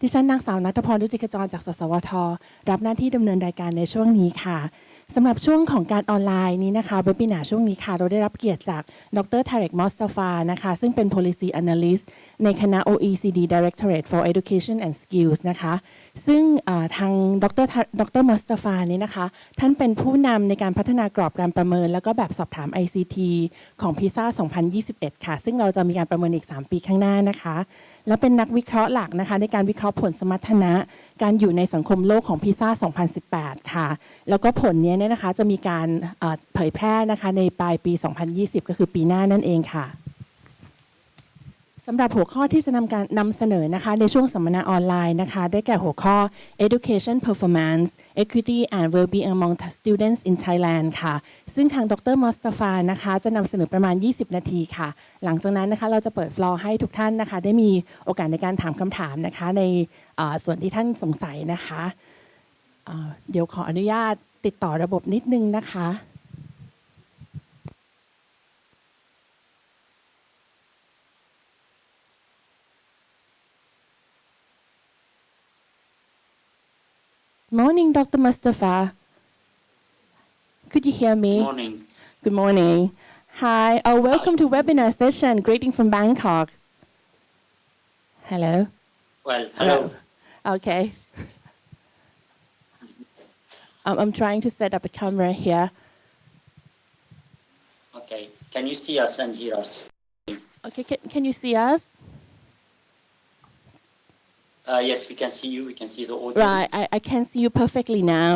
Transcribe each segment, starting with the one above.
ดิฉันนางสาวณัฐพร รุจิขจรจากสสวทรับหน้าที่ดำเนินรายการในช่วงนี้ค่ะสำหรับช่วงของการออนไลน์นี้นะคะเว็บ Webinar ช่วงนี้ค่ะเราได้รับเกียรติจากดร. Tarek Mostafa นะคะซึ่งเป็น Policy Analyst ในคณะ OECD Directorate for Education and Skills นะคะซึ่งทางดร. Mostafa นี้นะคะท่านเป็นผู้นำในการพัฒนากรอบการประเมินแล้วก็แบบสอบถาม ICT ของ PISA 2021 ค่ะซึ่งเราจะมีการประเมินอีก3ปีข้างหน้านะคะและเป็นนักวิเคราะห์หลักนะคะในการวิเคราะห์ผลสมรรถนะการอยู่ในสังคมโลกของ PISA 2018 ค่ะแล้วก็ผลนี้เนี่ยนะคะจะมีการเผยแพร่นะคะในปลายปี 2020 ก็คือปีหน้านั่นเองค่ะสำหรับหัวข้อที่จะนำเสนอนะคะในช่วงสัมมนาออนไลน์นะคะได้แก่หัวข้อ Education Performance Equity and Well-being among Students in Thailand ค่ะซึ่งทางดร. Mostafa นะคะจะนำเสนอประมาณ20นาทีค่ะหลังจากนั้นนะคะเราจะเปิดฟลอร์ให้ทุกท่านนะคะได้มีโอกาสในการถามคำถามนะคะในส่วนที่ท่านสงสัยนะคะเดี๋ยวขออนุญาตติดต่อระบบนิดนึงนะคะ Morning, Dr. Mostafa. Could you hear me? Good morning. Good morning. Hi. Welcome to webinar session. Greeting from Bangkok. Hello. Well, hello. Okay. I'm trying to set up a camera here. Okay. Can you see us and hear us? Okay. Can you see us? Yes, we can see you. We can see the audience. Right. I can see you perfectly now.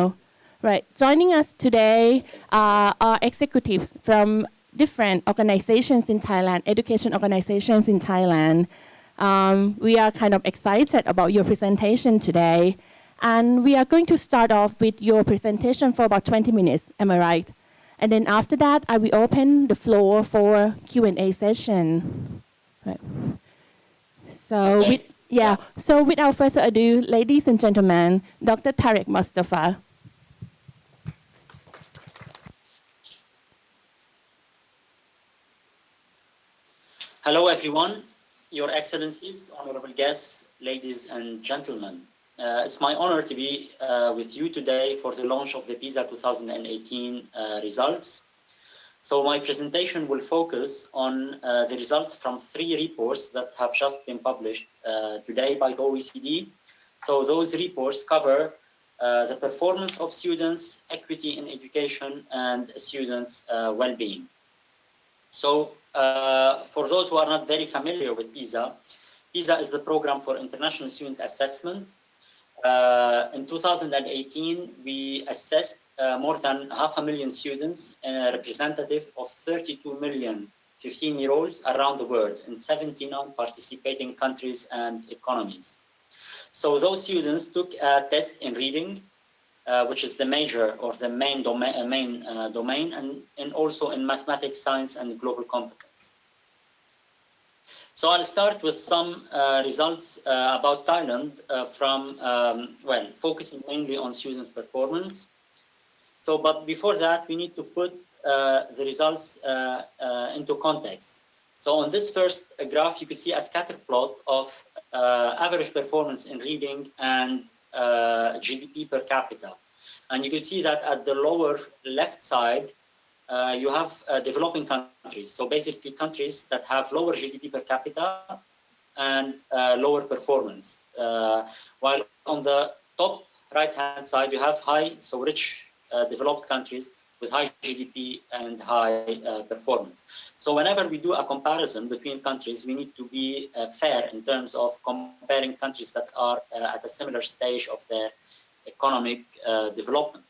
Right. Joining us today are executives from different organizations in Thailand, education organizations in Thailand. We are kind of excited about your presentation today. And we are going to start off with your presentation for about 20 minutes. Am I right? And then after that, I will open the floor for Q&A session. Right. So Okay. So without further ado, ladies and gentlemen, Dr. Tarek Mostafa. Hello, everyone. Your Excellencies, honorable guests, ladies and gentlemen. It's my honor to be with you today for the launch of the PISA 2018 results. So my presentation will focus on the results from 3 reports that have just been published today by the OECD. So those reports cover the performance of students, equity in education, and students' well-being. So for those who are not very familiar with PISA, PISA is the program for international student assessment. In 2018, we assessed more than 500,000 students, representative of 32 million 15-year-olds around the world in 79 participating countries and economies. So those students took a test in reading, which is the major or the main domain, and also in mathematics, science, and global competence. So I'll start with some results about Thailand from, focusing mainly on students' performance. So, but before that, we need to put the results into context. So on this first graph, you can see a scatter plot of average performance in reading and GDP per capita. And you can see that at the lower left side, you have developing countries. So basically countries that have lower GDP per capita and lower performance. While on the top right-hand side, you have rich developed countries with high GDP and high performance. So whenever we do a comparison between countries, we need to be fair in terms of comparing countries that are at a similar stage of their economic development.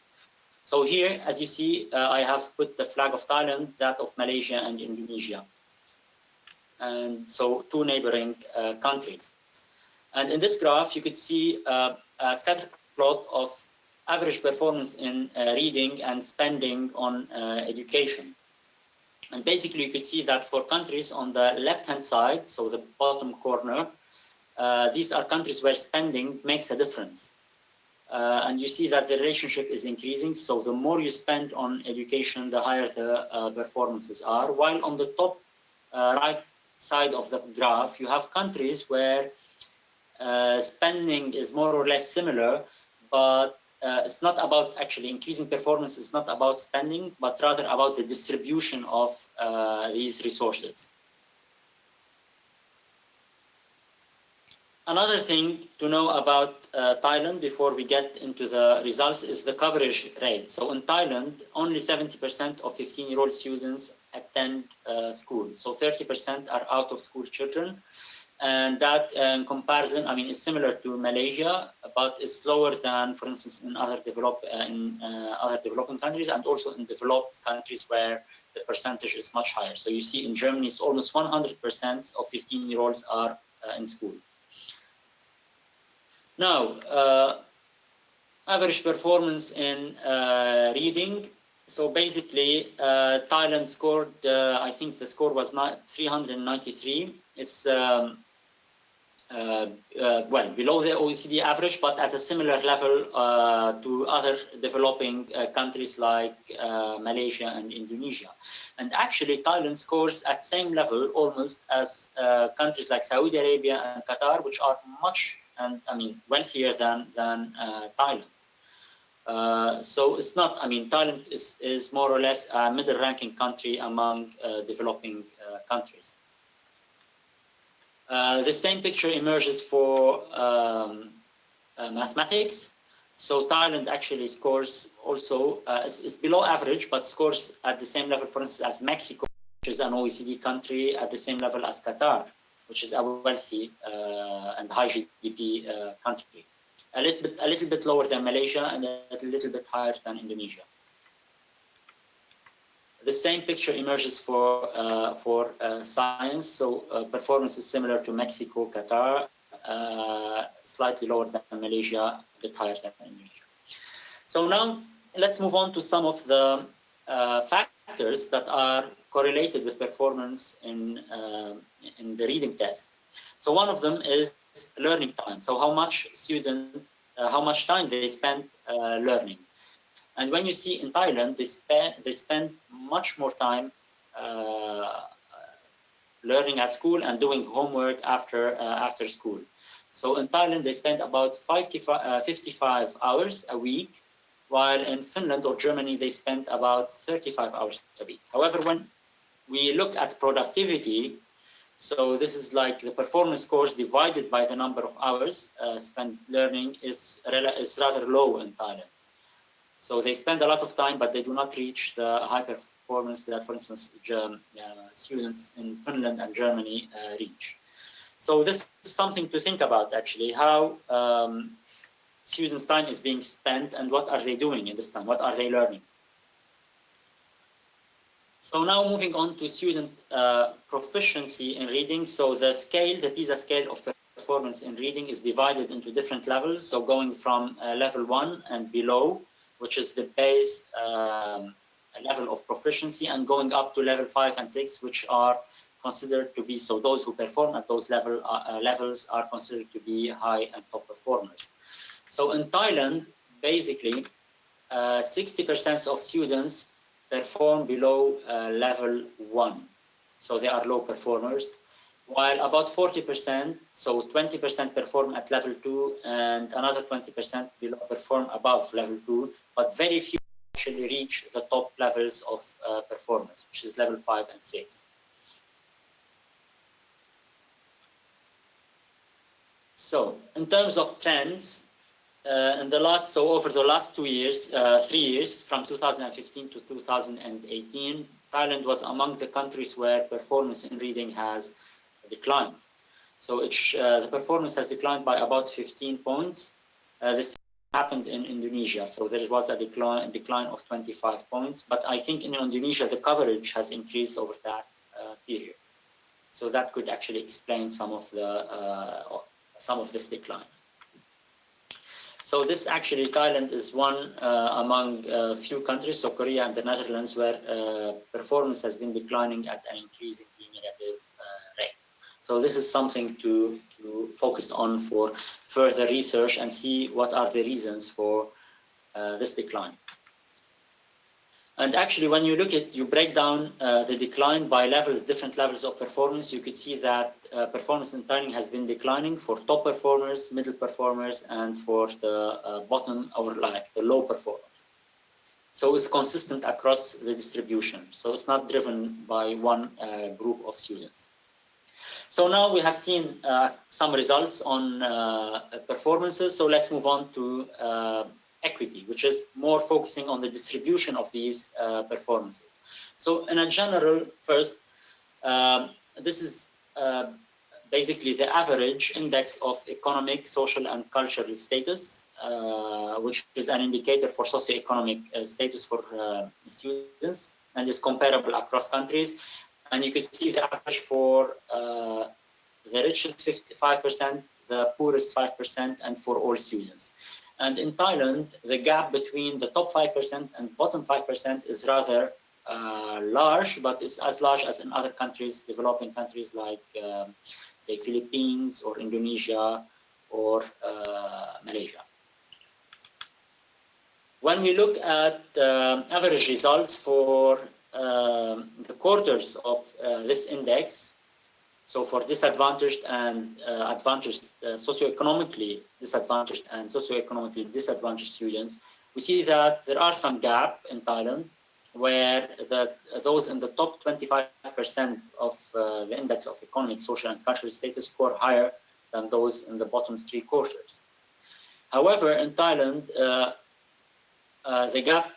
So here, as you see, I have put the flag of Thailand, that of Malaysia and Indonesia. And so 2 neighboring countries. And in this graph, you could see a scatter plot of average performance in reading and spending on education. And basically, you could see that for countries on the left-hand side, so the bottom corner, these are countries where spending makes a difference. And you see that the relationship is increasing. So the more you spend on education, the higher the performances are. While on the top right side of the graph, you have countries where spending is more or less similar, but it's not about actually increasing performance. It's not about spending, but rather about the distribution of these resources. Another thing to know about Thailand before we get into the results is the coverage rate. So in Thailand, only 70% of 15-year-old students attend school. So 30% are out of school children. And that in comparison, I mean, is similar to Malaysia, but it's lower than, for instance, in other developing countries, and also in developed countries where the percentage is much higher. So you see in Germany, it's almost 100% of 15-year-olds are in school. Now, average performance in reading. So basically, Thailand scored, I think the score was 393. It's well, below the OECD average, but at a similar level to other developing countries like Malaysia and Indonesia. And actually, Thailand scores at same level almost as countries like Saudi Arabia and Qatar, which are much, and I mean, wealthier than Thailand. So it's not, I mean, Thailand is more or less a middle-ranking country among developing countries. The same picture emerges for mathematics. So Thailand actually scores also, is below average, but scores at the same level, for instance, as Mexico, which is an OECD country, at the same level as Qatar, which is a wealthy and high GDP country. A little bit lower than Malaysia and a little bit higher than Indonesia. The same picture emerges for science. So performance is similar to Mexico, Qatar, slightly lower than Malaysia, a bit higher than Indonesia. So now let's move on to some of the factors that are correlated with performance in the reading test. So one of them is learning time. So how much time they spend learning. And when you see in Thailand, they spend much more time learning at school and doing homework after school. So in Thailand, they spend about 55 hours a week, while in Finland or Germany, they spend about 35 hours a week. However, when we look at productivity, so this is like the performance scores divided by the number of hours spent learning is rather low in Thailand. So they spend a lot of time, but they do not reach the high performance that, for instance, students in Finland and Germany reach. So this is something to think about, actually, how students' time is being spent and what are they doing in this time? What are they learning? So now moving on to student proficiency in reading. So the PISA scale of performance in reading is divided into different levels. So going from level 1 and below, which is the base level of proficiency, and going up to level 5 and 6, which are considered to be, so those who perform at those levels are considered to be high and top performers. So in Thailand, basically, 60% of students perform below level 1. So they are low performers, while about 40%, so 20% perform at level 2 and another 20% below perform above level 2, but very few actually reach the top levels of performance, which is level 5 and 6. So in terms of trends, over the last 3 years, from 2015 to 2018, Thailand was among the countries where performance in reading has declined. So the performance has declined by about 15 points. This happened in Indonesia. So there was a decline of 25 points. But I think in Indonesia, the coverage has increased over that period. So that could actually explain some of this decline. So this actually, Thailand is one among few countries, so Korea and the Netherlands, where performance has been declining at an increasingly negative rate. So this is something to focus on for further research and see what are the reasons for this decline. And actually, when you you break down the decline by levels, different levels of performance, you could see that performance in Thailand has been declining for top performers, middle performers, and for the bottom or like the low performers. So it's consistent across the distribution. So it's not driven by one group of students. So now we have seen some results on performances. So let's move on to equity, which is more focusing on the distribution of these performances. So in a general, first, this is basically the average index of economic, social, and cultural status, which is an indicator for socioeconomic status for students, and is comparable across countries. And you can see the average for the richest 55%, the poorest 5%, and for all students. And in Thailand, the gap between the top 5% and bottom 5% is rather large, but it's as large as in other countries, developing countries like, say, Philippines or Indonesia or Malaysia. When we look at average results for the quarters of this index, so for disadvantaged and advantaged, socioeconomically disadvantaged and socioeconomically disadvantaged students, we see that there are some gap in Thailand where those in the top 25% of the index of economic, social, and cultural status score higher than those in the bottom three quarters. However, in Thailand, the gap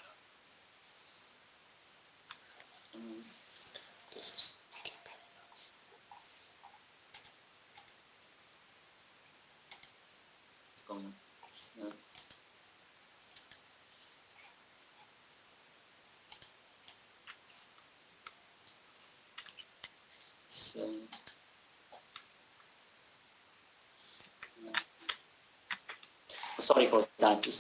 sorry for that. It's,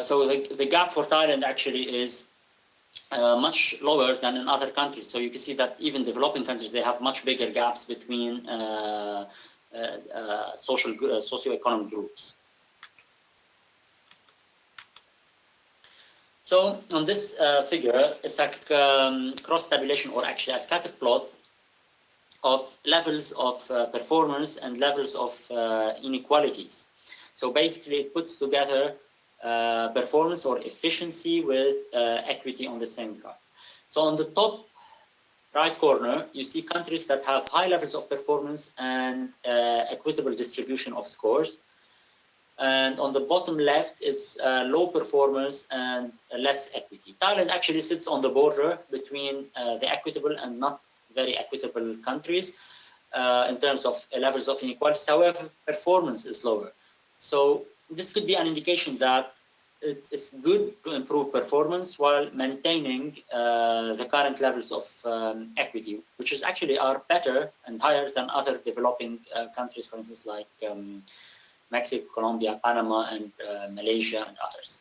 so the gap for Thailand actually is much lower than in other countries. So you can see that even developing countries, they have much bigger gaps between socioeconomic groups. So on this figure, it's a cross-tabulation, or actually a scatter plot of levels of performance and levels of inequalities. So basically, it puts together performance or efficiency with equity on the same graph. So on the top right corner, you see countries that have high levels of performance and equitable distribution of scores. And on the bottom left is low performance and less equity. Thailand actually sits on the border between the equitable and not very equitable countries in terms of levels of inequality. However, performance is lower. So this could be an indication that it is good to improve performance while maintaining the current levels of equity, which is actually are better and higher than other developing countries, for instance, like Mexico, Colombia, Panama, and Malaysia, and others.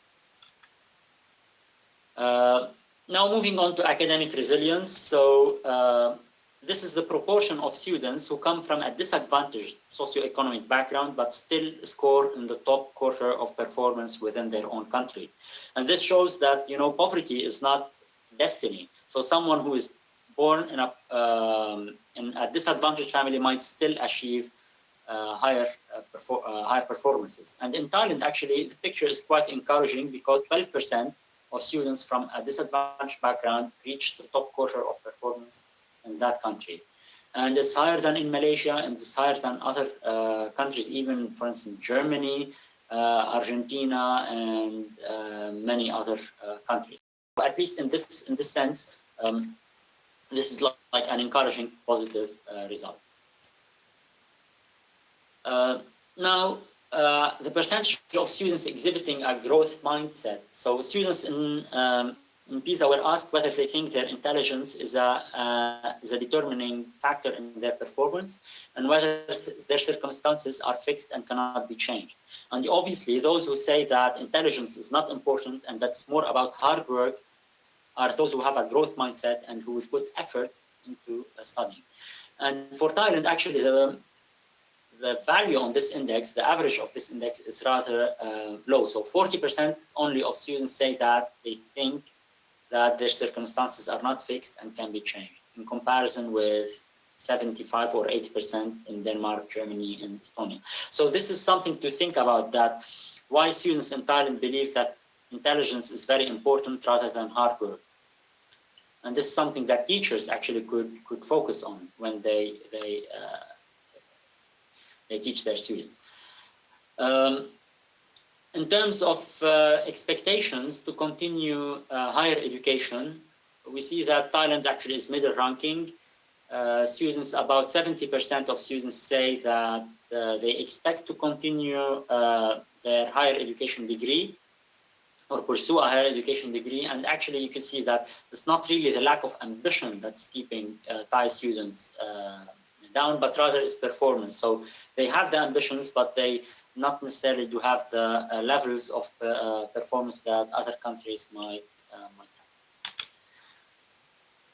Now moving on to academic resilience. So this is the proportion of students who come from a disadvantaged socioeconomic background but still score in the top quarter of performance within their own country. And this shows that, you know, poverty is not destiny. So someone who is born in a disadvantaged family might still achieve higher performances. And in Thailand, actually, the picture is quite encouraging because 12% of students from a disadvantaged background reach the top quarter of performance in that country. And it's higher than in Malaysia, and it's higher than other countries, even, for instance, Germany, Argentina, and many other countries. But at least in this sense, this is like an encouraging, positive result. Now, the percentage of students exhibiting a growth mindset. So students in PISA were asked whether they think their intelligence is a determining factor in their performance and whether their circumstances are fixed and cannot be changed. And obviously, those who say that intelligence is not important and that's more about hard work are those who have a growth mindset and who would put effort into studying. And for Thailand, actually, the value on this index, the average of this index is rather low. So 40% only of students say that they think that their circumstances are not fixed and can be changed, in comparison with 75 or 80% in Denmark, Germany, and Estonia. So this is something to think about, that why students in Thailand believe that intelligence is very important rather than hard work. And this is something that teachers actually could focus on when they teach their students. In terms of expectations to continue higher education, we see that Thailand actually is middle ranking. Students, about 70% of students say that they expect to continue their higher education degree or pursue a higher education degree. And actually you can see that it's not really the lack of ambition that's keeping Thai students down, but rather it's performance. So they have the ambitions, but they not necessarily do have the levels of performance that other countries might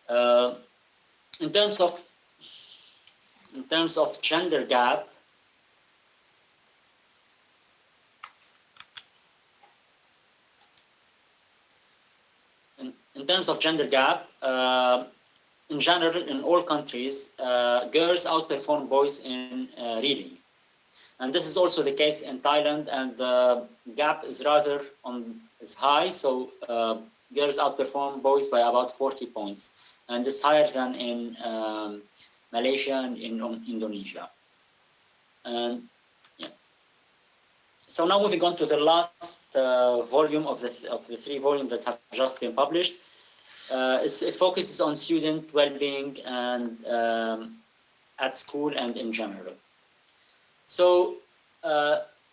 have. In terms of gender gap, in terms of gender gap, in general, in all countries, girls outperform boys in reading. And this is also the case in Thailand, and the gap is rather is high. So girls outperform boys by about 40 points, and it's higher than in Malaysia and in Indonesia. And yeah. So now moving on to the last volume of the 3 volumes that have just been published. It focuses on student well-being and at school and in general. So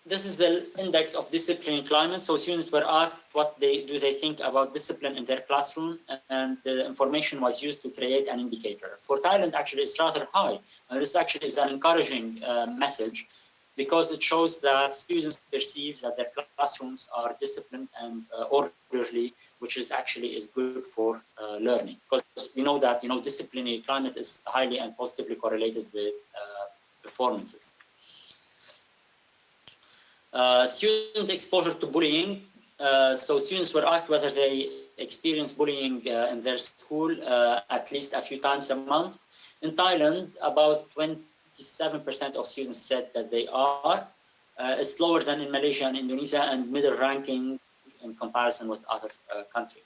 this is the index of discipline and climate. So students were asked what do they think about discipline in their classroom, and the information was used to create an indicator. For Thailand, actually, it's rather high. And this actually is an encouraging message, because it shows that students perceive that their classrooms are disciplined and orderly, which is good for learning. Because we know that disciplinary climate is highly and positively correlated with performances. Student exposure to bullying. So students were asked whether they experience bullying in their school at least a few times a month. In Thailand, about 27% of students said that they are. It's lower than in Malaysia and Indonesia, and middle ranking in comparison with other countries.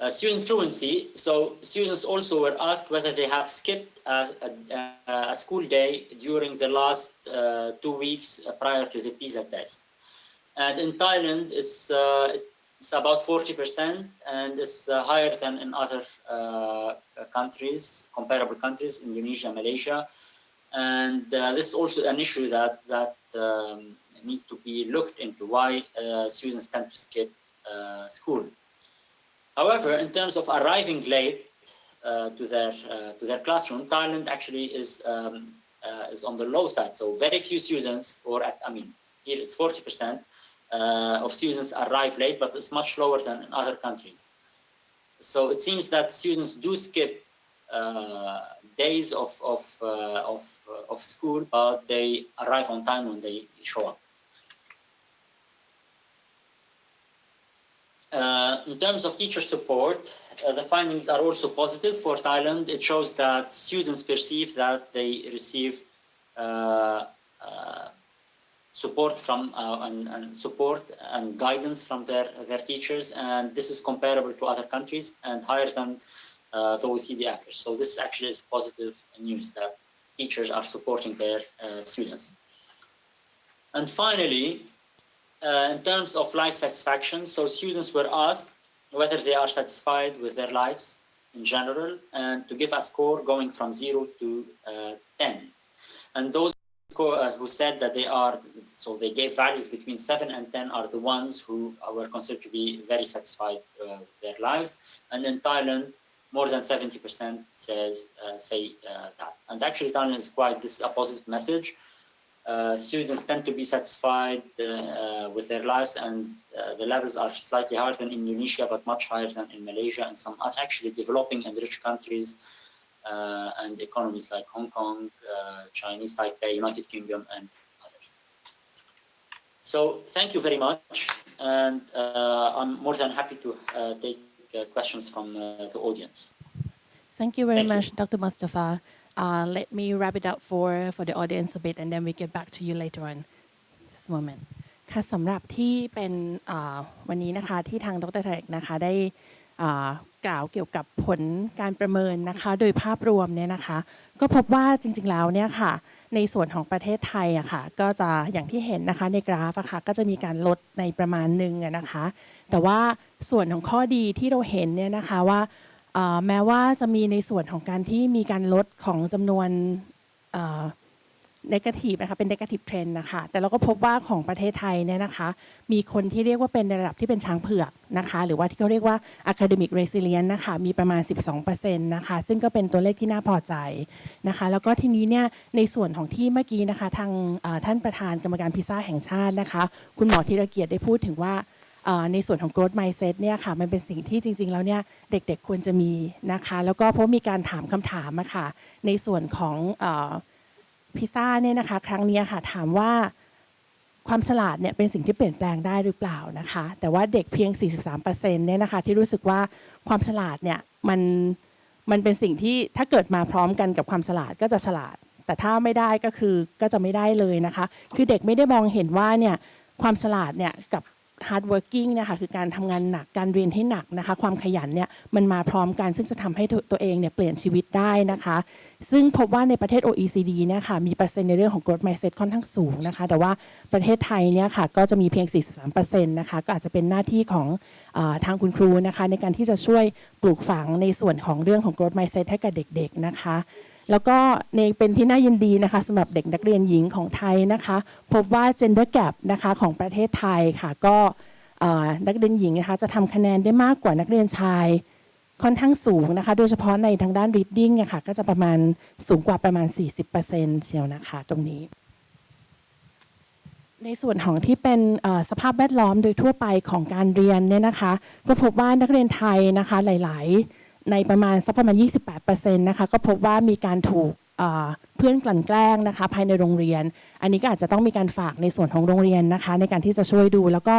Student truancy. So students also were asked whether they have skipped a school day during the last 2 weeks prior to the PISA test. And in Thailand, it's about 40%, and it's higher than in other countries, comparable countries, Indonesia, Malaysia. And this is also an issue that needs to be looked into, why students tend to skip school. However, in terms of arriving late to their classroom, Thailand actually is on the low side. So very few students, here it's 40% of students arrive late, but it's much lower than in other countries. So it seems that students do skip days of school, but they arrive on time when they show up. In terms of teacher support, the findings are also positive for Thailand. It shows that students perceive that they receive support from support and guidance from their teachers, and this is comparable to other countries and higher than the OECD average. So this actually is positive news, that teachers are supporting their students. And finally, in terms of life satisfaction, so students were asked whether they are satisfied with their lives in general, and to give a score going from 0 to 10. And those who said that they are, so they gave values between 7 and 10, are the ones who were considered to be very satisfied with their lives. And in Thailand, more than 70% say that. And actually, Thailand is this is a positive message. students tend to be satisfied with their lives, and the levels are slightly higher than Indonesia, but much higher than in Malaysia and some actually developing and rich countries and economies like Hong Kong, Chinese Taipei, United Kingdom, and others. So thank you very much, and I'm more than happy to take questions from the audience. Thank you very much, Dr. Mostafa. Let me wrap it up for the audience a bit, and then we get back to you later on. This moment. ค่ะสำหรับที่เป็นวันนี้นะคะที่ทางดร. Tarek นะคะได้กล่าวเกี่ยวกับผลการประเมินนะคะโดยภาพรวมเนี่ยนะคะก็พบว่าจริงๆแล้วเนี่ยค่ะในส่วนของประเทศไทยอะค่ะก็จะอย่างที่เห็นนะคะในกราฟอะค่ะก็จะมีการลดในประมาณหนึ่งนะคะแต่ว่าส่วนของข้อดีที่เราเห็นเนี่ยนะคะว่าแม้ว่าจะมีในส่วนของการที่มีการลดของจำนวนnegative นะคะเป็น negative trend นะคะแต่เราก็พบว่าของประเทศไทยเนี่ยนะคะมีคนที่เรียกว่าเป็นในระดับที่เป็นช้างเผือกนะคะหรือว่าที่เขาเรียกว่า academic resilience นะคะมีประมาณ 12% นะคะซึ่งก็เป็นตัวเลขที่น่าพอใจนะคะแล้วก็ทีนี้เนี่ยในส่วนของที่เมื่อกี้นะคะทางท่านประธานกรรมการพิซ่าแห่งชาตินะคะคุณหมอธีรเกียรติได้พูดถึงว่าในส่วนของ growth mindset เนี่ยค่ะมันเป็นสิ่งที่จริงๆแล้วเนี่ยเด็กๆควรจะมีนะคะแล้วก็เพราะมีการถามคำถามอะค่ะในส่วนของพิซ่าเนี่ยนะคะครั้งนี้ค่ะถามว่าความฉลาดเนี่ยเป็นสิ่งที่เปลี่ยนแปลงได้หรือเปล่านะคะแต่ว่าเด็กเพียง 43% เนี่ยนะคะที่รู้สึกว่าความฉลาดเนี่ยมันเป็นสิ่งที่ถ้าเกิดมาพร้อมกันกับความฉลาดก็จะฉลาดแต่ถ้าไม่ได้ก็คือก็จะไม่ได้เลยนะคะคือเด็กไม่ได้มองเห็นว่าเนี่ยความฉลาดเนี่ยกับhard working นะคะคือการทำงานหนักการเรียนให้หนักนะคะความขยันเนี่ยมันมาพร้อมกันซึ่งจะทำให้ตัวเองเนี่ยเปลี่ยนชีวิตได้นะคะซึ่งพบว่าในประเทศ OECD เนี่ยค่ะมีเปอร์เซ็นต์ในเรื่องของ growth mindset ค่อนข้างสูงนะคะแต่ว่าประเทศไทยเนี่ยค่ะก็จะมีเพียง 43% นะคะก็อาจจะเป็นหน้าที่ของทางคุณครูนะคะในการที่จะช่วยปลูกฝังในส่วนของเรื่องของ growth mindset ให้กับเด็กๆนะคะแล้วก็เป็นที่น่ายินดีนะคะสำหรับเด็กนักเรียนหญิงของไทยนะคะพบว่า gender gap นะคะของประเทศไทยค่ะก็นักเรียนหญิงนะคะจะทำคะแนนได้มากกว่านักเรียนชายค่อนข้างสูงนะคะโดยเฉพาะในทางด้าน reading เนี่ยค่ะก็จะประมาณสูงกว่าประมาณ 40% เชียวนะคะตรงนี้ในส่วนของที่เป็นสภาพแวดล้อมโดยทั่วไปของการเรียนเนี่ยนะคะก็พบว่านักเรียนไทยนะคะหลายๆในประมาณสักประมาณ 28% นะคะก็พบว่ามีการถูกเพื่อนกลั่นแกล้งนะคะภายในโรงเรียนอันนี้ก็อาจจะต้องมีการฝากในส่วนของโรงเรียนนะคะในการที่จะช่วยดูแล้วก็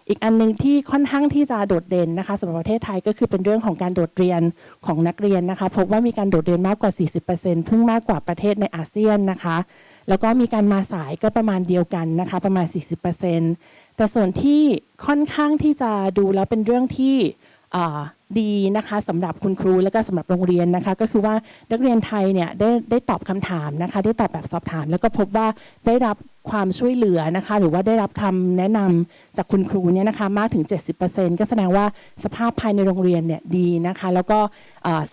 อีกอันนึงที่ค่อนข้างที่จะโดดเด่นนะคะสำหรับประเทศไทยก็คือเป็นเรื่องของการโดดเรียนของนักเรียนนะคะพบว่ามีการโดดเรียนมากกว่า 40% ซึ่งมากกว่าประเทศในอาเซียนนะคะแล้วก็มีการมาสายก็ประมาณเดียวกันนะคะประมาณ 40% แต่ส่วนที่ค่อนข้างที่จะดูแล้วเป็นเรื่องที่ดีนะคะสำหรับคุณครูและก็สำหรับโรงเรียนนะคะก็คือว่านักเรียนไทยเนี่ยได้ตอบคำถามนะคะได้ตอบแบบสอบถามแล้วก็พบว่าได้รับความช่วยเหลือนะคะหรือว่าได้รับคำแนะนำจากคุณครูเนี่ยนะคะมากถึง 70% ก็แสดงว่าสภาพภายในโรงเรียนเนี่ยดีนะคะแล้วก็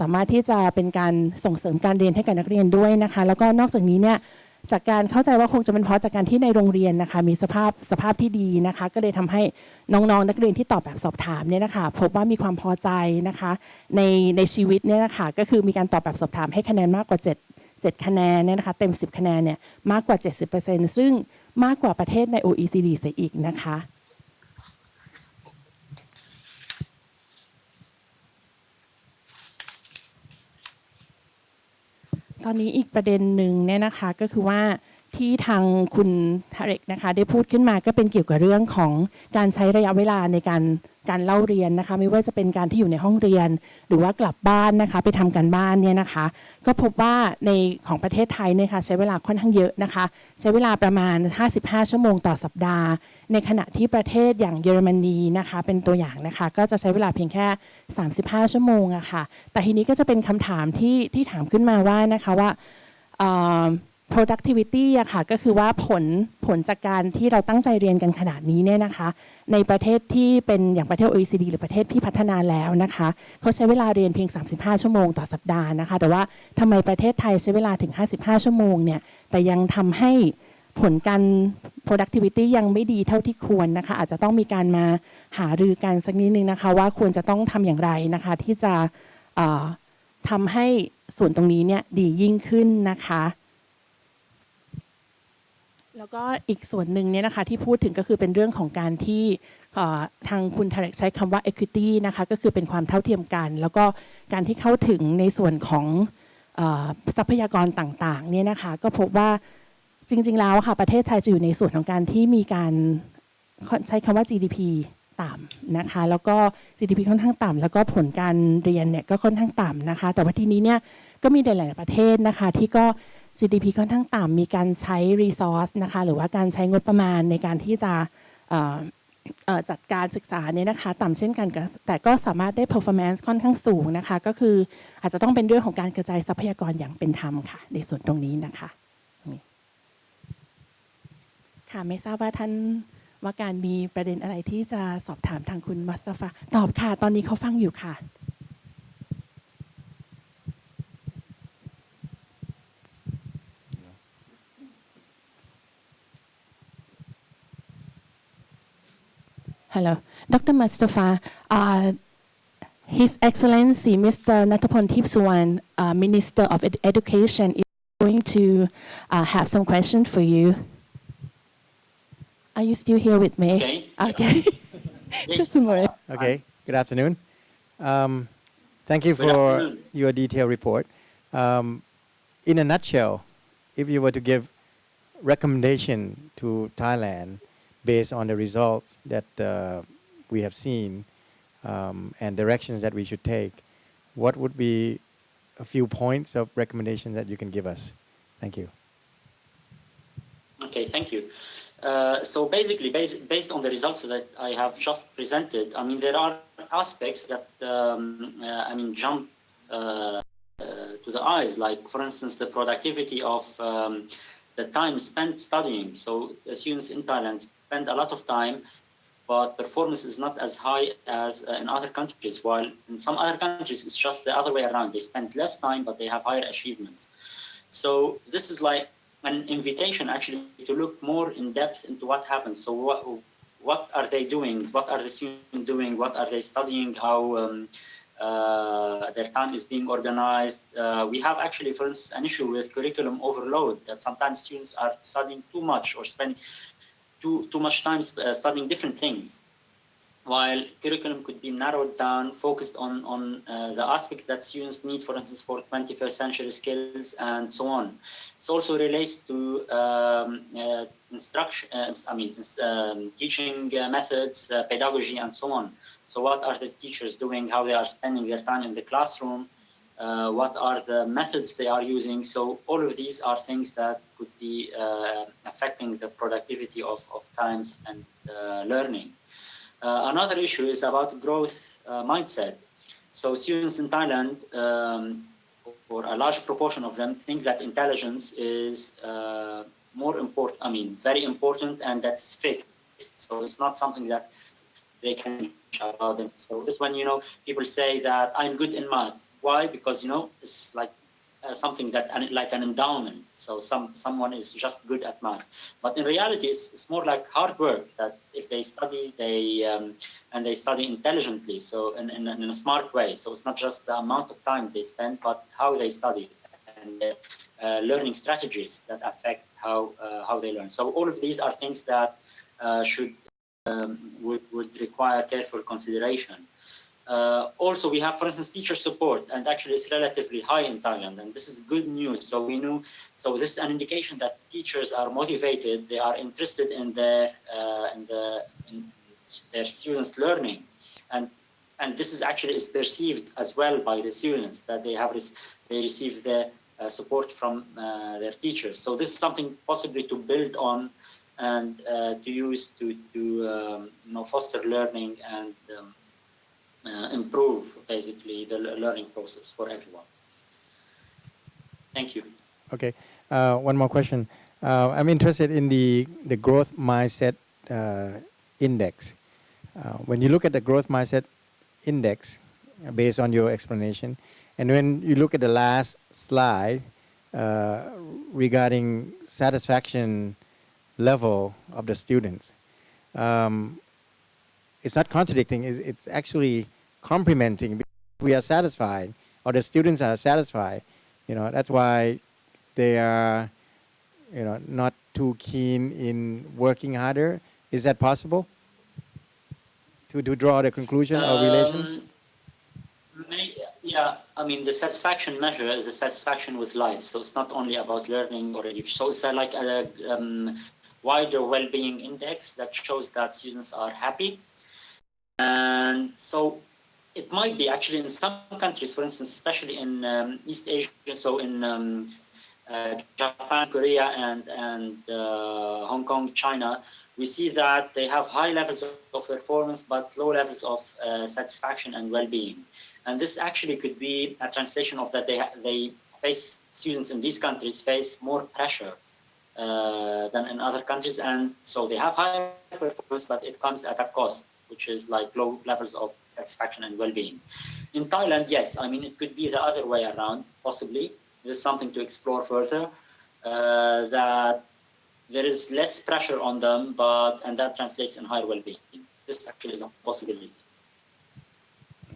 สามารถที่จะเป็นการส่งเสริมการเรียนให้กับนักเรียนด้วยนะคะแล้วก็นอกจากนี้เนี่ยจากการเข้าใจว่าคงจะเป็นเพราะจากการที่ในโรงเรียนนะคะมีสภาพที่ดีนะคะก็เลยทำให้น้องๆนักเรียนที่ตอบแบบสอบถามเนี่ยนะคะพบว่ามีความพอใจนะคะในชีวิตเนี่ยนะคะก็คือมีการตอบแบบสอบถามให้คะแนนมากกว่า7คะแนนเนี่ยนะคะเต็ม10คะแนนเนี่ยมากกว่า 70% ซึ่งมากกว่าประเทศใน OECD เสียอีกนะคะตอนนี้อีกประเด็นหนึ่งเนี่ยนะคะก็คือว่าที่ทางคุณทาเรกนะคะได้พูดขึ้นมาก็เป็นเกี่ยวกับเรื่องของการใช้ระยะเวลาในการเล่าเรียนนะคะไม่ว่าจะเป็นการที่อยู่ในห้องเรียนหรือว่ากลับบ้านนะคะไปทำการบ้านเนี่ยนะคะก็พบว่าในของประเทศไทยเนี่ยค่ะใช้เวลาค่อนข้างเยอะนะคะใช้เวลาประมาณ55ชั่วโมงต่อสัปดาห์ในขณะที่ประเทศอย่างเยอรมนีนะคะเป็นตัวอย่างนะคะก็จะใช้เวลาเพียงแค่35ชั่วโมงอะค่ะแต่ทีนี้ก็จะเป็นคำถามที่ถามขึ้นมาว่านะคะว่าproductivity อะค่ะก็คือว่าผลจากการที่เราตั้งใจเรียนกันขนาดนี้เนี่ยนะคะในประเทศที่เป็นอย่างประเทศ OECD หรือประเทศที่พัฒนาแล้วนะคะเขาใช้เวลาเรียนเพียง35ชั่วโมงต่อสัปดาห์นะคะแต่ว่าทำไมประเทศไทยใช้เวลาถึง55ชั่วโมงเนี่ยแต่ยังทำให้ผลการ productivity ยังไม่ดีเท่าที่ควรนะคะอาจจะต้องมีการมาหารือกันสักนิดนึงนะคะว่าควรจะต้องทำอย่างไรนะคะที่จะทำให้ส่วนตรงนี้เนี่ยดียิ่งขึ้นนะคะ แล้วก็อีกส่วนหนึ่งเนี่ยนะคะที่พูดถึงก็คือเป็นเรื่องของการที่ทางคุณทาเรกใช้คำว่า equity นะคะก็คือเป็นความเท่าเทียมกันแล้วก็การที่เข้าถึงในส่วนของทรัพยากรต่างๆเนี่ยนะคะก็พบว่าจริงๆแล้วค่ะประเทศไทยจะอยู่ในส่วนของการที่มีการใช้คำว่า GDP ต่ำนะคะแล้วก็ GDP ค่อนข้างต่ำแล้วก็ผลการเรียนเนี่ยก็ค่อนข้างต่ำนะคะแต่ว่าทีนี้เนี่ยก็มีหลายๆประเทศนะคะที่ก็ GDP ค่อนข้างต่ำมีการใช้ resource นะคะหรือว่าการใช้งบประมาณในการที่จะจัดการศึกษาเนี่ยนะคะต่ำเช่นกันแต่ก็สามารถได้ performance ค่อนข้างสูงนะคะก็คืออาจจะต้องเป็นเรื่องของการกระจายทรัพยากรอย่างเป็นธรรมค่ะในส่วนตรงนี้นะคะค่ะไม่ทราบว่าท่านว่าการมีประเด็นอะไรที่จะสอบถามทางคุณมัสตาฟาตอบค่ะตอนนี้เขาฟังอยู่ค่ะHello, Dr. Mostafa. His Excellency Mr. Nathapon Tipsuwan, Minister of Education, is going to have some questions for you. Are you still here with me? Okay. Okay. Just a moment. Okay. Good afternoon. Thank you for your detailed report. In a nutshell, if you were to give recommendation to Thailand based on the results that we have seen and directions that we should take, what would be a few points of recommendations that you can give us? Thank you. Okay, thank you. So basically, based on the results that I have just presented, I mean, there are aspects that, jump to the eyes, like, for instance, the productivity of the time spent studying. So the students in Thailand spend a lot of time, but performance is not as high as in other countries, while in some other countries, it's just the other way around. They spend less time, but they have higher achievements. So this is like an invitation actually to look more in depth into what happens. So what are they doing? What are the students doing? What are they studying? How their time is being organized. We have actually, for instance, an issue with curriculum overload, that sometimes students are studying too much or spending too much time studying different things, while curriculum could be narrowed down, focused on the aspects that students need, for instance, for 21st century skills and so on. It also relates to teaching methods, pedagogy, and so on. So what are the teachers doing, how they are spending their time in the classroom, what are the methods they are using. So all of these are things that could be affecting the productivity of time spent learning. Another issue is about growth mindset. So students in Thailand, or a large proportion of them, think that intelligence is more important, very important, and that's fixed. So it's not something that they can change about them. So this when, people say that I'm good in math. Why? Because, it's like something that, like an endowment. So someone is just good at math. But in reality, it's more like hard work, that if they study, and they study intelligently, so in a smart way. So it's not just the amount of time they spend, but how they study, and learning strategies that affect how they learn. So all of these are things that would require careful consideration. Also, we have, for instance, teacher support, and actually it's relatively high in Thailand, and this is good news. So this is an indication that teachers are motivated, they are interested in their students' learning, and this is actually perceived as well by the students, that they receive the support from their teachers. So this is something possibly to build on and to use to foster learning and improve basically the learning process for everyone. Thank you. Okay, one more question. I'm interested in the growth mindset index. When you look at the growth mindset index, based on your explanation, and when you look at the last slide regarding satisfaction level of the students, it's not contradicting, it's actually complementing. We are satisfied, or the students are satisfied, that's why they are not too keen in working harder? Is that possible? To draw the conclusion or relation? Yeah, I mean, the satisfaction measure is a satisfaction with life. So it's not only about learning or education. So it's like a wider well-being index that shows that students are happy. And so it might be actually in some countries, for instance, especially in East Asia, so in Japan, Korea, and Hong Kong, China, we see that they have high levels of performance but low levels of satisfaction and well-being. And this actually could be a translation of that they face, students in these countries face more pressure than in other countries. And so they have high performance, but it comes at a cost, which is like low levels of satisfaction and well-being. In Thailand, yes, I mean, it could be the other way around, possibly. There's something to explore further, that there is less pressure on them, and that translates in higher well-being. This actually is a possibility.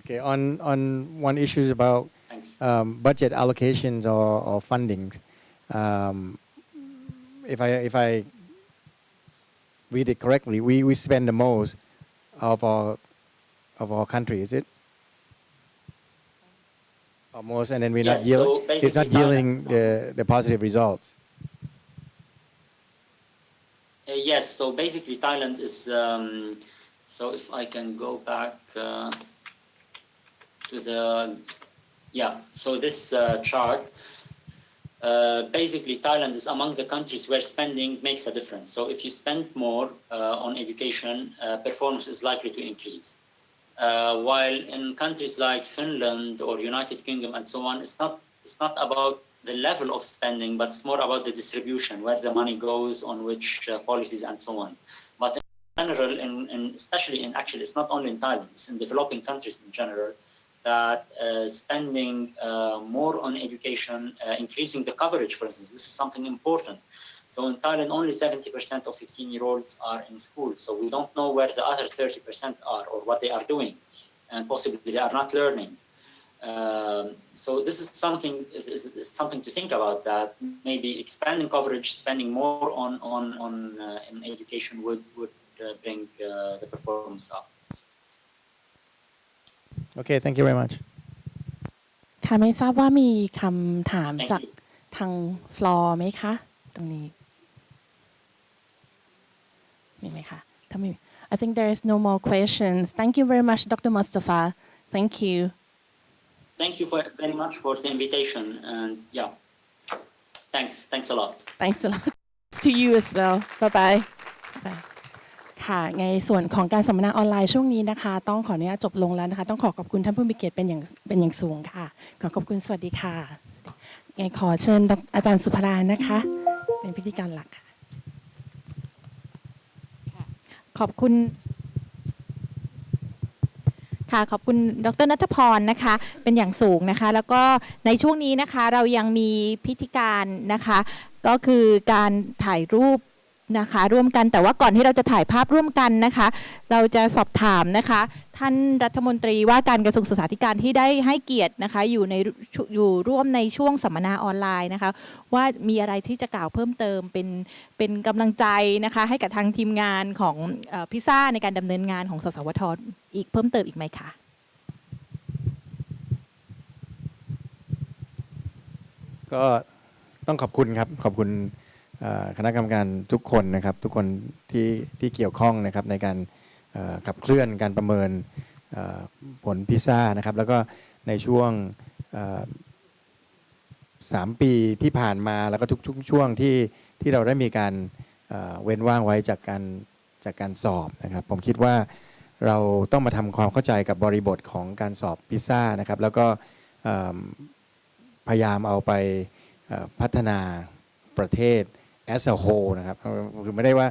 Okay, on one issue about budget allocations or fundings. If I read it correctly, we spend the most of our country, is it? Almost, and then we're not yielding. So it's not yielding the positive results. Yes. So basically, Thailand is. So if I can go back to the, yeah. So this chart. Basically, Thailand is among the countries where spending makes a difference. So if you spend more on education, performance is likely to increase. While in countries like Finland or United Kingdom and so on, it's not about the level of spending, but it's more about the distribution, where the money goes, on which policies and so on. But in general, especially in actually, it's not only in Thailand, it's in developing countries in general, that spending more on education, increasing the coverage, for instance, this is something important. So in Thailand, only 70% of 15-year-olds are in school. So we don't know where the other 30% are or what they are doing. And possibly they are not learning. So this is something to think about, that maybe expanding coverage, spending more on in education would bring the performance up. Okay, thank you very much. ค่ะไม่ทราบว่ามีคำถามจากทางฟลอร์ไหมคะตรงนี้มีไหมคะถ้าไม่ I think there is no more questions. Thank you very much, Dr. Mostafa. Thank you. Thank you very much for the invitation, and yeah, thanks a lot. Thanks a lot to you as well. Bye bye. ค่ะในส่วนของการสัมมนาออนไลน์ช่วงนี้นะคะต้องขออนุญาตจบลงแล้วนะคะต้องขอบคุณท่านผู้มีเกียรติเป็นอย่างสูงค่ะขอบคุณสวัสดีค่ะไงขอเชิญอาจารย์สุภรานะคะเป็นพิธีการหลักค่ะขอบคุณค่ะขอบคุณดร.ณัฐพรนะคะเป็นอย่างสูงนะคะแล้วก็ในช่วงนี้นะคะเรายังมีพิธีการนะคะก็คือการถ่ายรูปนะคะร่วมกันแต่ว่าก่อนที่เราจะถ่ายภาพร่วมกันนะคะเราจะสอบถามนะคะท่านรัฐมนตรีว่าการกระทรวงศึกษาธิการที่ได้ให้เกียรตินะคะอยู่ร่วมในช่วงสัมมนาออนไลน์นะคะว่ามีอะไรที่จะกล่าวเพิ่มเติมเป็นกำลังใจนะคะให้กับทางทีมงานของPISAในการดำเนินงานของสสวทอีกเพิ่มเติมอีกไหมคะก็ต้องขอบคุณครับขอบคุณคณะกรรมการทุกคนนะครับทุกคนที่เกี่ยวข้องนะครับในการขับเคลื่อนการประเมินผลPISAนะครับแล้วก็ในช่วง3 ปีที่ผ่านมาแล้วก็ทุกช่วงที่เราได้มีการเว้นว่างไว้จากการสอบนะครับผมคิดว่าเราต้องมาทำความเข้าใจกับบริบทของการสอบPISAนะครับแล้วก็พยายามเอาไปพัฒนาประเทศas a whole นะครับคือไม่ได้ว่า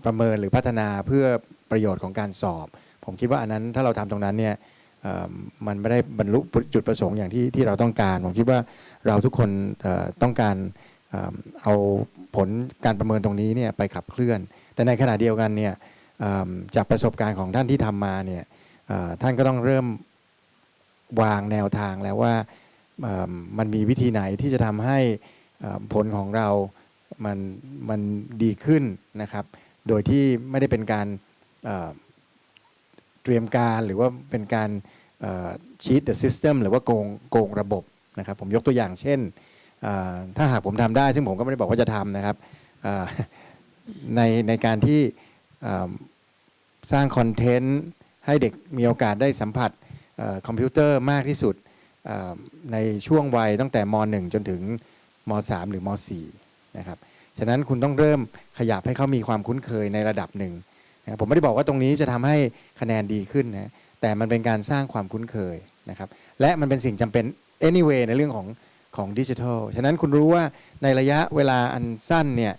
ประเมินหรือพัฒนาเพื่อประโยชน์ของการสอบผมคิดว่าอันนั้นถ้าเราทำตรงนั้นเนี่ยมันไม่ได้บรรลุจุดประสงค์อย่างที่เราต้องการผมคิดว่าเราทุกคนต้องการเอาผลการประเมินตรงนี้เนี่ยไปขับเคลื่อนแต่ในขณะเดียวกันเนี่ยจากประสบการณ์ของท่านที่ทำมาเนี่ยท่านก็ต้องเริ่มวางแนวทางแล้วว่ามันมีวิธีไหนที่จะทำให้ผลของเรา มันดีขึ้นนะครับโดยที่ไม่ได้เป็นการเตรียมการหรือว่าเป็นการcheat the system หรือว่าโกงระบบนะครับผมยกตัวอย่างเช่นถ้าหากผมทำได้ซึ่งผมก็ไม่ได้บอกว่าจะทำนะครับในการที่สร้างคอนเทนต์ให้เด็กมีโอกาสได้สัมผัสคอมพิวเตอร์มากที่สุดในช่วงวัยตั้งแต่ม.1 จนถึงม.3 หรือม.4 นะครับฉะนั้นคุณต้องเริ่มขยับให้เขามีความคุ้นเคยในระดับหนึ่งนะผมไม่ได้บอกว่าตรงนี้จะทำให้คะแนนดีขึ้นนะแต่มันเป็นการสร้างความคุ้นเคยนะครับและมันเป็นสิ่งจำเป็น anyway ในเรื่องของดิจิทัลฉะนั้นคุณรู้ว่าในระยะเวลาอันสั้นเนี่ย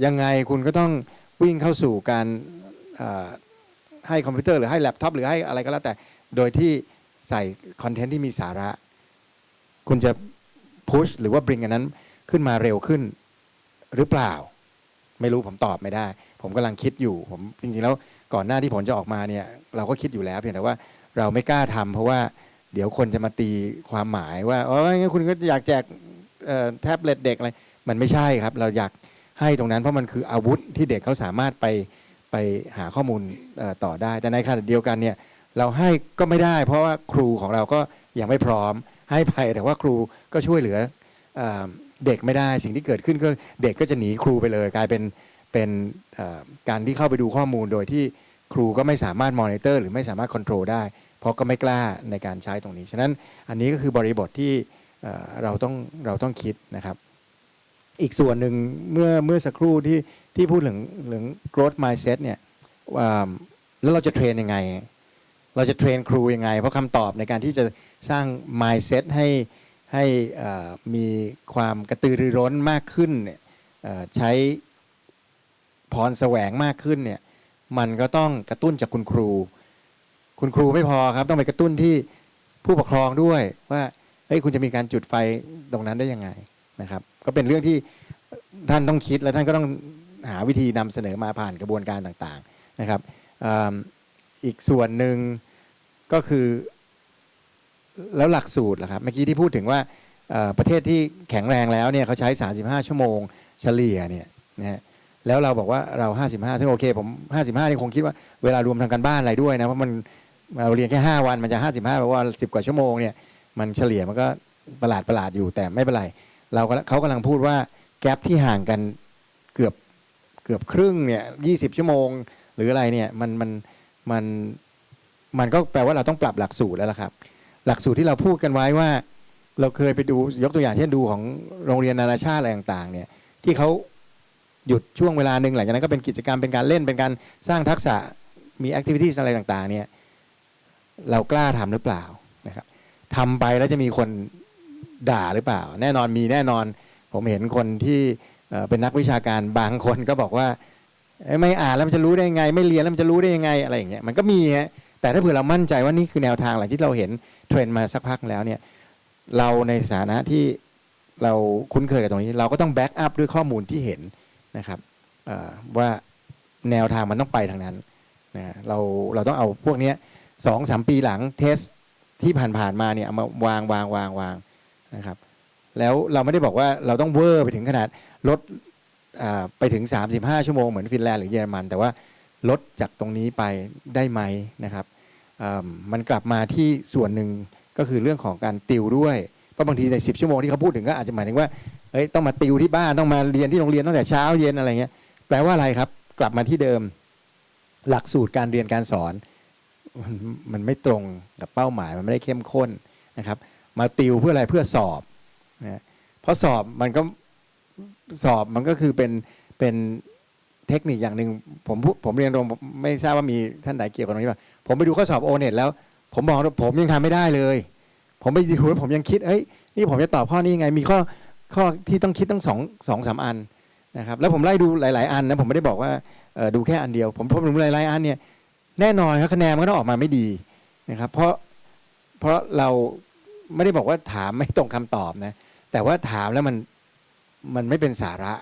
ยังไงคุณก็ต้องวิ่งเข้าสู่การให้คอมพิวเตอร์หรือให้แล็ปท็อปหรือให้อะไรก็แล้วแต่โดยที่ใส่คอนเทนต์ที่มีสาระคุณจะพุชหรือว่าบริงอันนั้นขึ้นมาเร็วขึ้นหรือเปล่าไม่รู้ผมตอบไม่ได้ผมกำลังคิดอยู่ผมจริงๆแล้วก่อนหน้าที่ผลจะออกมาเนี่ยเราก็คิดอยู่แล้วเพียงแต่ว่าเราไม่กล้าทำเพราะว่าเดี๋ยวคนจะมาตีความหมายว่างั้นคุณก็อยากแจกแท็บเล็ตเด็กอะไรมันไม่ใช่ครับเราอยากให้ตรงนั้นเพราะมันคืออาวุธที่เด็กเขาสามารถไปหาข้อมูลต่อได้แต่ในขณะเดียวกันเนี่ยเราให้ก็ไม่ได้เพราะว่าครูของเราก็ยังไม่พร้อมให้ไปแต่ว่าครูก็ช่วยเหลือเด็กไม่ได้สิ่งที่เกิดขึ้นก็เด็กก็จะหนีครูไปเลยกลายเป็นการที่เข้าไปดูข้อมูลโดยที่ครูก็ไม่สามารถมอนิเตอร์หรือไม่สามารถควบคุมได้เพราะก็ไม่กล้าในการใช้ตรงนี้ฉะนั้นอันนี้ก็คือบริบทที่เราต้องคิดนะครับอีกส่วนหนึ่งเมื่อสักครู่ที่พูดถึง growth mindset เนี่ยแล้วเราจะเทรนยังไงเราจะเทรนครูยังไงเพราะคำตอบในการที่จะสร้าง mindset ให้มีความกระตือรือร้นมากขึ้นใช้พรแสวงมากขึ้นเนี่ยมันก็ต้องกระตุ้นจากคุณครูไม่พอครับต้องไปกระตุ้นที่ผู้ปกครองด้วยว่าคุณจะมีการจุดไฟตรงนั้นได้ยังไงนะครับก็เป็นเรื่องที่ท่านต้องคิดและท่านก็ต้องหาวิธีนำเสนอมาผ่านกระบวนการต่างๆนะครับอีกส่วนหนึ่งก็คือแล้วหลักสูตรล่ะครับเมื่อกี้ที่พูดถึงว่าประเทศที่แข็งแรงแล้วเนี่ยเขาใช้35ชั่วโมงเฉลี่ยเนี่ยนะฮะแล้วเราบอกว่าเรา55ซึ่งโอเคผม55นี่คงคิดว่าเวลารวมทำการบ้านอะไรด้วยนะเพราะมันเราเรียนแค่5วันมันจะ55แปลว่า10กว่าชั่วโมงเนี่ยมันเฉลี่ยมันก็ประหลาดอยู่แต่ไม่เป็นไรเขากำลังพูดว่าแกปที่ห่างกันเกือบครึ่งเนี่ย20ชั่วโมงหรืออะไรเนี่ยมันก็แปลว่าเราต้องปรับหลักสูตรแล้วล่ะครับหลักสูตรที่เราพูดกันไว้ว่าเราเคยไปดูยกตัวอย่างเช่นดูของโรงเรียนนานาชาติอะไรต่างๆเนี่ยที่เขาหยุดช่วงเวลาหนึ่งหลังจากนั้นก็เป็นกิจกรรมเป็นการเล่นเป็นการสร้างทักษะมีแอคทิวิตี้อะไรต่างๆเนี่ยเรากล้าทำหรือเปล่านะครับทำไปแล้วจะมีคนด่าหรือเปล่าแน่นอนมีแน่นอนผมเห็นคนที่เป็นนักวิชาการบางคนก็บอกว่าไม่อ่านแล้วมันจะรู้ได้ยังไงไม่เรียนแล้วมันจะรู้ได้ยังไงอะไรอย่างเงี้ยมันก็มีฮะแต่ถ้าเผื่อเรามั่นใจว่านี่คือแนวทางหลังที่เราเห็นเทรนด์มาสักพักแล้วเนี่ยเราในฐานะที่เราคุ้นเคยกับตรงนี้เราก็ต้องแบ็กอัพด้วยข้อมูลที่เห็นนะครับว่าแนวทางมันต้องไปทางนั้นนะเราต้องเอาพวกนี้ 2-3 ปีหลังเทสที่ผ่านมาเนี่ยเอามาวางนะครับแล้วเราไม่ได้บอกว่าเราต้องเวอร์ไปถึงขนาดลดไปถึง35ชั่วโมงเหมือนฟินแลนด์หรือเยอรมันแต่ว่าลดจากตรงนี้ไปได้ไหมนะครับมันกลับมาที่ส่วนหนึ่งก็คือเรื่องของการติวด้วยเพราะบางทีใน10ชั่วโมงที่เขาพูดถึงก็อาจจะหมายถึงว่าต้องมาติวที่บ้านต้องมาเรียนที่โรงเรียนตั้งแต่เช้าเย็นอะไรเงี้ยแปลว่าอะไรครับกลับมาที่เดิมหลักสูตรการเรียนการสอนมันไม่ตรงกับเป้าหมายมันไม่ได้เข้มข้นนะครับมาติวเพื่ออะไรเพื่อสอบนะเพราะสอบมันก็คือเป็นเทคนิคอย่างหนึ่งผมเรียนโรงไม่ทราบว่ามีท่านใดเกี่ยวกับตรงนี้ป่ะผมไปดูข้อสอบโอเน็ตแล้วผมบอกผมยังทำไม่ได้เลยผมไปดูแล้วผมยังคิดนี่ผมจะตอบข้อนี้ยังไงมีข้อที่ต้องคิดตั้ง2-3 อันนะครับแล้วผมไล่ดูหลายๆอันนะผมไม่ได้บอกว่าดูแค่อันเดียวผมดูหลายๆอันเนี่ยแน่นอนครับคะแนนมันก็ต้องออกมาไม่ดีนะครับเพราะเราไม่ได้บอกว่าถามไม่ตรงคำตอบนะแต่ว่าถามแล้วมันไม่เป็นสาระ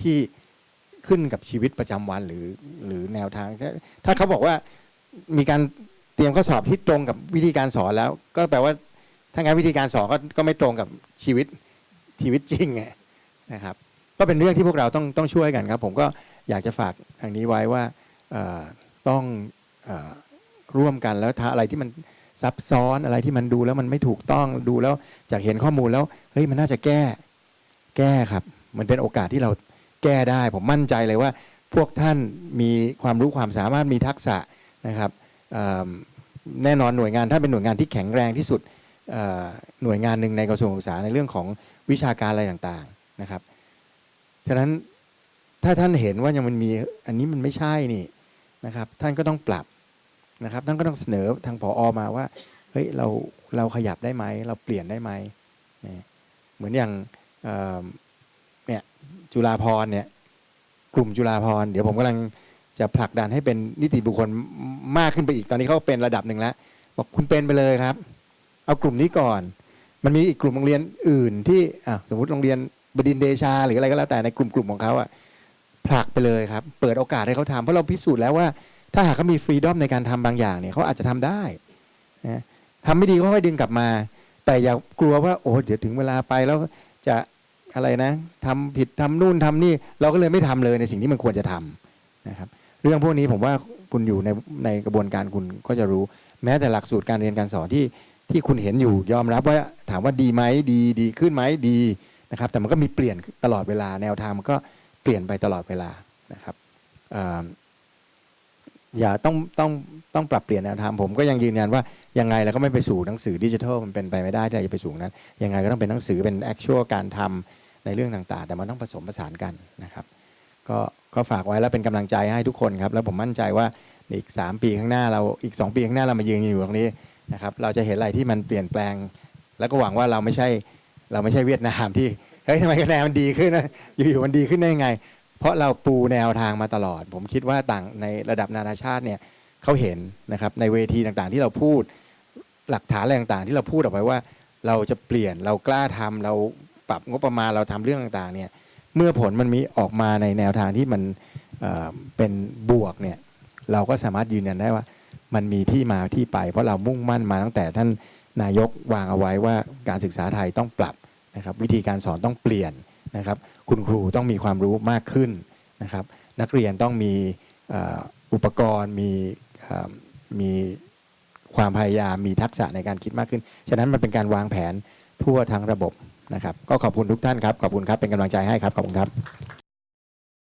ที่ขึ้นกับชีวิตประจำวันหรือแนวทางถ้าเขาบอกว่ามีการเตรียมข้อสอบที่ตรงกับวิธีการสอนแล้วก็แปลว่าถ้างั้นวิธีการสอนก็ไม่ตรงกับชีวิตจริงนะครับ ก็เป็นเรื่องที่พวกเราต้องช่วยกันครับผมก็อยากจะฝากทางนี้ไว้ว่าต้องร่วมกันแล้วถ้าอะไรที่มันซับซ้อนอะไรที่มันดูแล้วมันไม่ถูกต้องดูแล้วจากเห็นข้อมูลแล้วเฮ้ยมันน่าจะแก้ครับมันเป็นโอกาสที่เราแก้ได้ผมมั่นใจเลยว่าพวกท่านมีความรู้ความสามารถมีทักษะนะครับแน่นอนหน่วยงานถ้าเป็นหน่วยงานที่แข็งแรงที่สุดหน่วยงานหนึ่งในกระทรวงศึกษาในเรื่องของวิชาการอะไรต่างๆนะครับฉะนั้นถ้าท่านเห็นว่ายังมันมีอันนี้มันไม่ใช่นี่นะครับท่านก็ต้องปรับนะครับท่านก็ต้องเสนอทางผอ.มาว่าเฮ้ยเราขยับได้ไหมเราเปลี่ยนได้ไหมเหมือนอย่างเนี่ยจุฬาภรณ์เนี่ยกลุ่มจุฬาภรณ์เดี๋ยวผมกำลังจะผลักดันให้เป็นนิติบุคคลมากขึ้นไปอีกตอนนี้เขาเป็นระดับหนึ่งแล้วบอกคุณเป็นไปเลยครับเอากลุ่มนี้ก่อนมันมีอีกกลุ่มโรงเรียนอื่นที่สมมุติโรงเรียนบดินทร์เดชาหรืออะไรก็แล้วแต่ในกลุ่มของเขาผลักไปเลยครับเปิดโอกาสให้เขาทำเพราะเราพิสูจน์แล้วว่าถ้าหากเขามีฟรีดอมในการทำบางอย่างเนี่ยเขาอาจจะทำได้นะทำไม่ดีก็ค่อยดึงกลับมาแต่อย่ากลัวว่าโอ้เดี๋ยวถึงเวลาไปแล้วจะอะไรนะทำผิดทำนู่นทำนี่เราก็เลยไม่ทำเลยในสิ่งที่มันควรจะทำนะครับเรื่องพวกนี้ผมว่าคุณอยู่ในกระบวนการคุณก็จะรู้แม้แต่หลักสูตรการเรียนการสอนที่คุณเห็นอยู่ยอมรับว่าถามว่าดีไหมดีขึ้นไหมดีนะครับแต่มันก็มีเปลี่ยนตลอดเวลาแนวทางมันก็เปลี่ยนไปตลอดเวลานะครับอย่าต้องปรับเปลี่ยนแนวทางผมก็ยังยืนยันว่ายังไงเราก็ไม่ไปสู่หนังสือดิจิทัลมันเป็นไปไม่ได้ที่จะไปสู่นั้นยังไงก็ต้องเป็นหนังสือเป็นแอคชวลการทำในเรื่องต่างๆแต่มันต้องผสมผสานกันนะครับก็ฝากไว้แล้วเป็นกำลังใจให้ทุกคนครับแล้วผมมั่นใจว่าอีก3 ปีข้างหน้าเราอีก2 ปีข้างหน้าเรามายืนอยู่ตรงนี้นะครับเราจะเห็นอะไรที่มันเปลี่ยนแปลงแล้วก็หวังว่าเราไม่ใช่เวียดนามที่เฮ้ยทำไมคะแนนมันดีขึ้นนะอยู่ๆมันดีขึ้นได้ยังไงเพราะเราปูแนวทางมาตลอดผมคิดว่าต่างในระดับนานาชาติเนี่ยเขาเห็นนะครับในเวทีต่างๆที่เราพูดหลักฐานอะไรต่างๆที่เราพูดออกไปว่าเราจะเปลี่ยนเรากล้าทำเราปรับงบประมาณเราทำเรื่องต่างๆเนี่ยเมื่อผลมันมีออกมาในแนวทางที่มันเป็นบวกเนี่ยเราก็สามารถยืนยันได้ว่ามันมีที่มาที่ไปเพราะเรามุ่งมั่นมาตั้งแต่ท่านนายกวางเอาไว้ว่าการศึกษาไทยต้องปรับนะครับวิธีการสอนต้องเปลี่ยนนะครับคุณครูต้องมีความรู้มากขึ้นนะครับนักเรียนต้องมีอุปกรณ์มีความพยายามมีทักษะในการคิดมากขึ้นฉะนั้นมันเป็นการวางแผนทั่วทั้งระบบนะครับก็ขอบคุณทุกท่านครับขอบคุณครับเป็นกำลังใจให้ครับขอบคุณครับ